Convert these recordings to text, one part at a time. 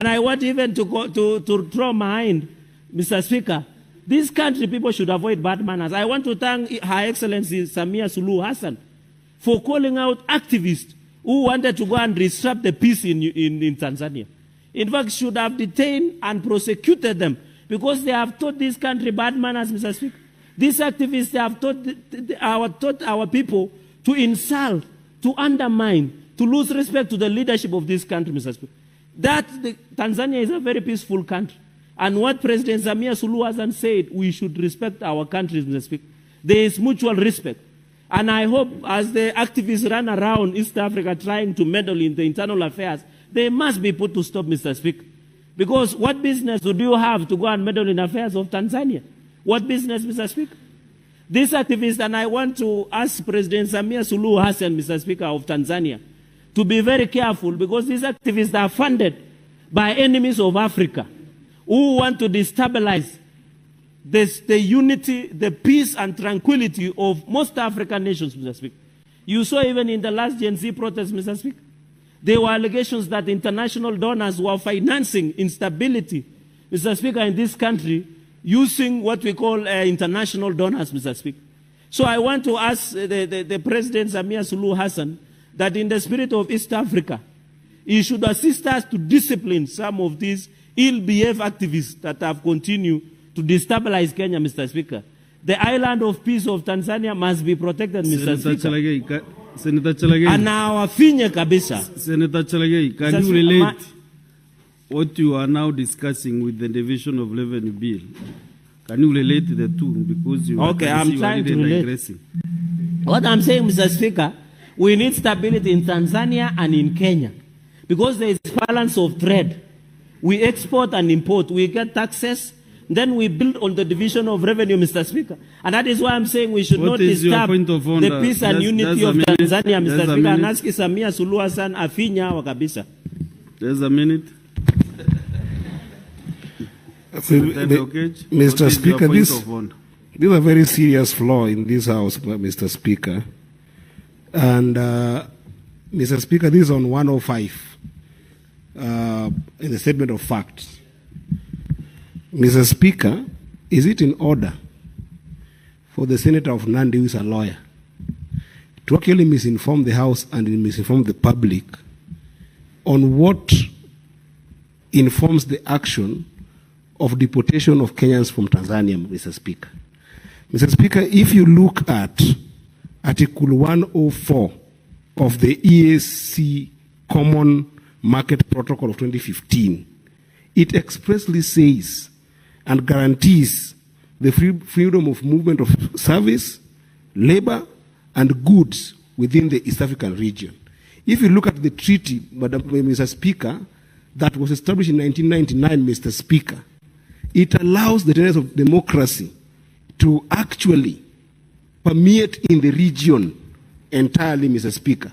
And I want even to throw behind, Mr. Speaker, this country people should avoid bad manners. I want to thank Her Excellency Samia Suluhu Hassan for calling out activists who wanted to go and disrupt the peace in Tanzania. In fact, should have detained and prosecuted them because they have taught this country bad manners, Mr. Speaker. These activists, they have taught our people to insult, to undermine, to lose respect to the leadership of this country, Mr. Speaker. Tanzania is a very peaceful country. And what President Samia Suluhu Hassan said, we should respect our countries, Mr. Speaker. There is mutual respect. And I hope as the activists run around East Africa trying to meddle in the internal affairs, they must be put to stop, Mr. Speaker. Because what business do you have to go and meddle in affairs of Tanzania? What business, Mr. Speaker? These activists, and I want to ask President Samia Suluhu Hassan, Mr. Speaker, of Tanzania, to be very careful because these activists are funded by enemies of Africa who want to destabilize the unity, the peace and tranquility of most African nations, Mr. Speaker. You saw even in the last Gen Z protest, Mr. Speaker, there were allegations that international donors were financing instability, Mr. Speaker, in this country using what we call international donors, Mr. Speaker. So I want to ask the President Samia Suluhu Hassan that in the spirit of East Africa, he should assist us to discipline some of these ill-behaved activists that have continued to destabilize Kenya, Mr. Speaker. The island of peace of Tanzania must be protected, Mr. Speaker. Senator Cherargei. And our finye kabisa. Senator Cherargei, can you relate what you are now discussing with the division of revenue bill? Can you relate the two? Because you I'm trying to relate. What I'm saying, Mr. Speaker, we need stability in Tanzania and in Kenya because there is balance of trade. We export and import. We get taxes. Then we build on the division of revenue, Mr. Speaker. And that is why I'm saying we should not disturb the peace and unity of Tanzania, Mr. Speaker. And ask Samia Suluhu Hassan afinya wakabisa. There's a minute. Mr. Speaker, this is a very serious flaw in this House, Mr. Speaker. And, Mr. Speaker, this is on 105 in the statement of facts. Mr. Speaker, is it in order for the Senator of Nandi, who is a lawyer, to actually misinform the House and misinform the public on what informs the action of deportation of Kenyans from Tanzania, Mr. Speaker? Mr. Speaker, if you look at Article 104 of the EAC Common Market Protocol of 2015, it expressly says and guarantees the freedom of movement of service, labor, and goods within the East African region. If you look at the treaty, Mr. Speaker, that was established in 1999, Mr. Speaker, it allows the tenets of democracy to actually permeate in the region entirely, Mr. Speaker.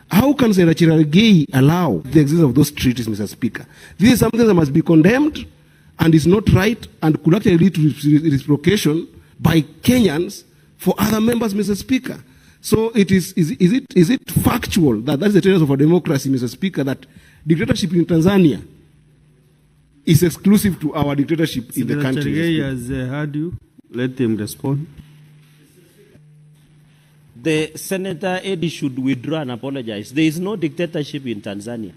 How can Senator Cherargei allow the existence of those treaties, Mr. Speaker? This is something that must be condemned and is not right and could actually lead to reciprocation by Kenyans for other members, Mr. Speaker. So is it factual that is the tenets of our democracy, Mr. Speaker, that dictatorship in Tanzania is exclusive to our dictatorship in the country? Senator Cherargei has heard you. Let him respond. The Senator Eddie should withdraw and apologize. There is no dictatorship in Tanzania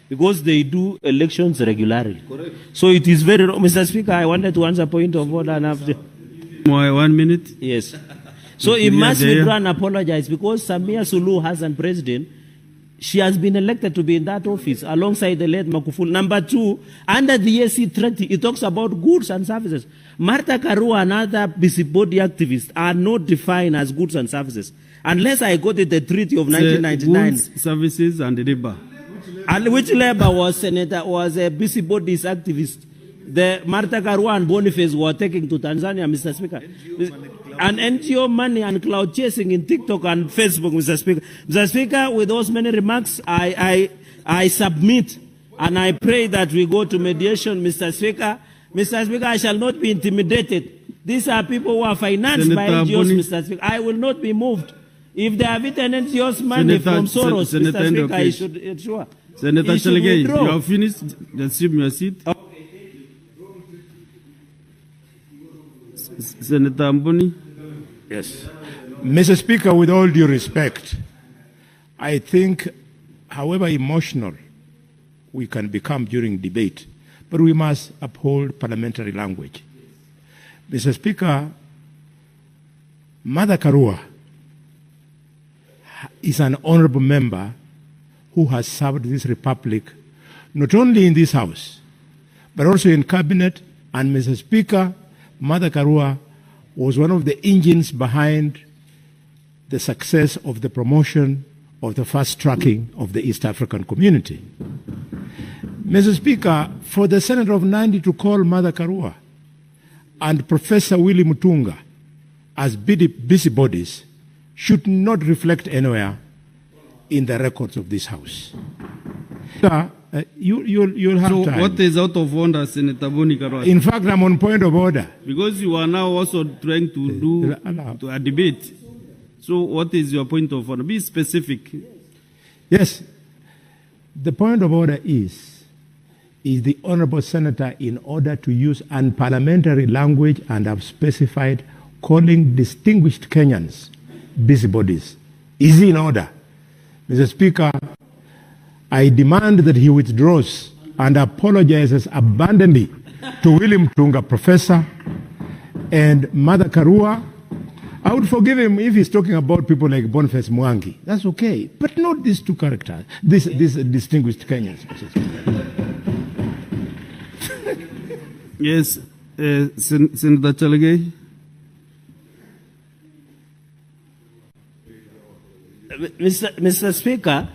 because they do elections regularly. Correct. So it is very wrong. Mr. Speaker, I wanted to answer point of order and after. 1 minute? Yes. So he must withdraw and apologize because Samia Suluhu Hassan, President, she has been elected to be in that office alongside the late Magufuli. Number 2, under the EAC treaty, it talks about goods and services. Martha Karua and other busybody activists are not defined as goods and services. Unless I go to the treaty of 1999. Goods, services and labor. And which labor was a busybodies activist? The Martha Karua and Boniface were taking to Tanzania, Mr. Speaker. And NGO money and cloud chasing in TikTok and Facebook, Mr. Speaker. Mr. Speaker, with those many remarks, I submit and I pray that we go to mediation, Mr. Speaker. Mr. Speaker, I shall not be intimidated. These are people who are financed by NGOs, Mr. Speaker. I will not be moved. If they have eaten NGOs money from Soros, Mr. Speaker, I should ensure Senator Cherargei, you have finished. Assume your seat. Senator Boni. Yes. Mr. Speaker, with all due respect, I think, however emotional we can become during debate, but we must uphold parliamentary language. Mr. Speaker, Martha Karua is an honorable member who has served this republic not only in this House, but also in cabinet. And Mr. Speaker, Martha Karua was one of the engines behind the success of the promotion of the fast tracking of the East African community. Mr. Speaker, for the Senator of Nandi to call Martha Karua and Professor Willie Mutunga as busybodies should not reflect anywhere in the records of this House. You'll have so time. What is out of order, Senator Boni Khalwale? In fact, I'm on point of order. Because you are now also trying to do a debate. So what is your point of order? Be specific. Yes. The point of order is the Honorable Senator, in order to use unparliamentary language, and have specified calling distinguished Kenyans busybodies. Is he in order? Mr. Speaker, I demand that he withdraws and apologizes abundantly to William Tunga, Professor, and Martha Karua. I would forgive him if he's talking about people like Boniface Mwangi. That's okay. But not these two characters, these distinguished Kenyans. Yes, Senator Cherargei. Mr. Speaker,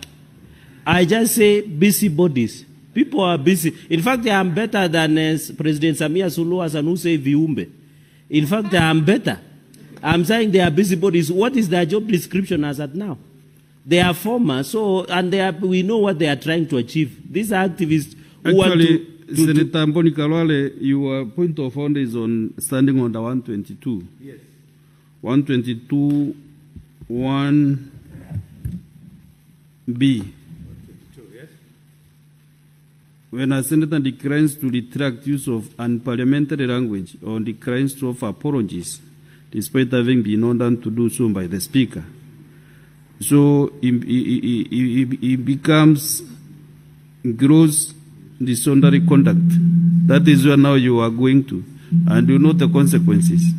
I just say busybodies. People are busy. In fact, I am better than President Samia Suluhu Hassan, who say viumbe. In fact, I am better. I'm saying they are busybodies. What is their job description as at now? They are former, and we know what they are trying to achieve. These are activists who want to... Senator Boni Khalwale, your point of order is on standing under 122. Yes. 122, 1B. When a senator declines to retract use of unparliamentary language or declines to offer apologies, despite having been ordered to do so by the Speaker, so he becomes gross disorderly conduct. That is where now you are going to, and you know the consequences.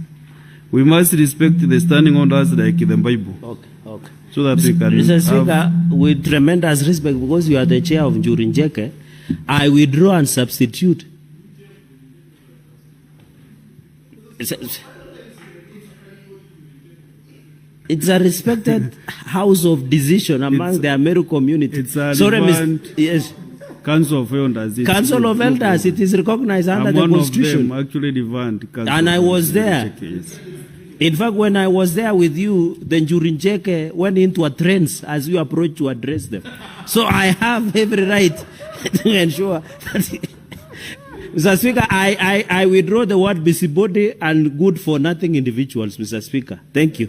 We must respect the standing orders like the Bible. Okay. So that we can. Mr. Speaker, with tremendous respect, because you are the chair of Njuri, I withdraw and substitute. It's a respected house of decision among the Ameru community. It's a yes. Council of Elders. Council of Elders, it is recognized under the Constitution. One of them actually revamped. And I was there. Yes. In fact, when I was there with you, the Njurinjeke went into a trance as you approached to address them. So I have every right to ensure that... Mr. Speaker, I withdraw the word busybody and good for nothing individuals, Mr. Speaker. Thank you.